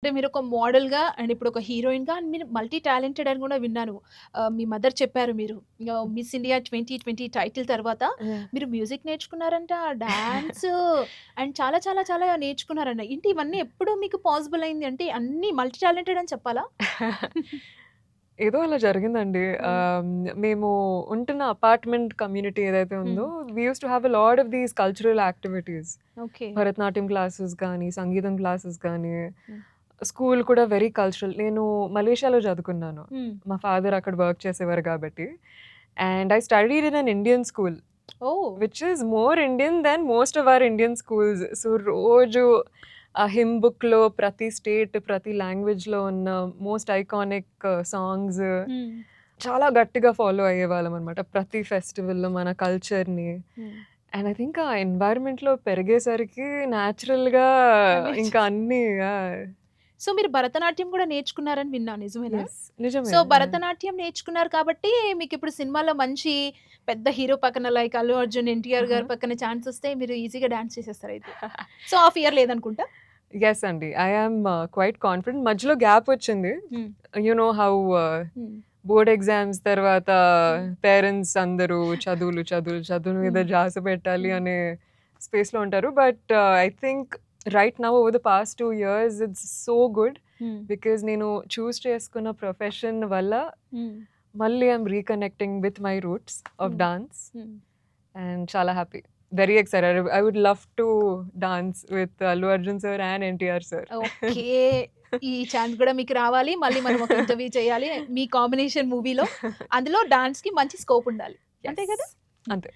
అంటే మీరొక మోడల్‌గా అండ్ ఇప్పుడొక హీరోయిన్‌గా అండ్ మీరు మల్టీ టాలెంటెడ్ అని గూడా విన్నాను. మీ మదర్ చెప్పారు మీరు. మిస్ ఇండియా 2020 టైటిల్ తర్వాత యాహ్! మీరు మ్యూజిక్ నేర్చుకున్నారంట, డాన్సు అండ్ చాలా చాలా చాలా నేర్చుకున్నారంట. ఏంటి ఇవన్నీ ఎప్పుడు మీకు పాసిబుల్ అయింది? అంటే అన్నీ మల్టీ టాలెంటెడ్ అని చెప్పాలా? ఏదో అలా జరిగిందండి. హ్మ్. మేము ఉంటున్న అపార్ట్‌మెంట్ కమ్యూనిటీ ఏదైతే హ్మ్. ఉందో, we used to have a lot of these cultural activities. Okay. Bharatanatyam classes గానీ, సంగీతం క్లాసెస్ గానీ, హ్మ్. స్కూల్ కూడా వెరీ కల్చరల్. నేను మలేషియాలో చదువుకున్నాను. హ్మ్. మా ఫాదర్ అక్కడ వర్క్ చేసేవారు కాబట్టి. And I studied in an Indian school. Oh! Which is more Indian than most of our Indian schools. So, రోజు ఆ హిమ్ బుక్‌లో ప్రతి స్టేట్, ప్రతి లాంగ్వేజ్‌లో ఉన్న మోస్ట్ ఐకానిక్ సాంగ్స్ హ్మ్. చాలా గట్టిగా ఫాలో అయ్యేవాళ్ళమనమాట. ప్రతి ఫెస్టివల్‌లో మన కల్చర్‌ని. హ్మ్. అండ్ ఐ థింక్ ఆ ఎన్వైర్న్‌మెంట్‌లో పెరిగేసరికి నేచురల్‌గా అన్నీ ఇంకా అన్నీ సో, మీరు భరతనాట్యం గూడా నేర్చుకున్నారని విన్నా. నిజమేనా? యెస్. నిజమే. సో, భరతనాట్యం నేర్చుకున్నారు కాబట్టి మీకిప్పుడు సినిమాలో మంచి పెద్ద హీరో పక్కన లైక్ 'అల్లు అర్జున్', 'ఎన్టీఆర్' ఆహా! గారి పక్కన ఛాన్సొస్తే మీరు ఈజీగా డాన్స్ చేసేస్తారయితే. సో, ఆ ఫియర్ లేదనుకుంటా? యెస్ అండి. I am quiet confident. మధ్యలో గ్యాపొచ్చింది. హ్మ్. యూ నో హౌ హ్మ్. బోర్డ్ ఎగ్జామ్స్ తర్వాత హ్మ్. పేరెంట్స్ అందరూ చదువులు, చదువులు, చదువు మీద హ్మ్. ధ్యాస పెట్టాలి హ్మ్. అనే స్పేస్‌లో ఉంటారు. But I think right now over the past 2 years it's so good. Hmm. Because నేను చూజ్ చేసుకున్న ప్రొఫెషన్ వల్ల హ్మ్. మళ్ళీ I'm reconnecting with my roots of hmm. Dance hmm. And చాలా happy. Very excited. I would love to dance with Allu Arjun sir and NTR sir. Okay. ఈ chance గూడా మీకు రావాలి. మళ్ళీ మనం ఒక ఇంటర్వ్యూ చేయాలి. మీ కాంబినేషన్ మూవీలో. అందులో డాన్స్‌కి మంచి స్కోప్ ఉండాలి. అంతే యెస్. గదా! అంతే.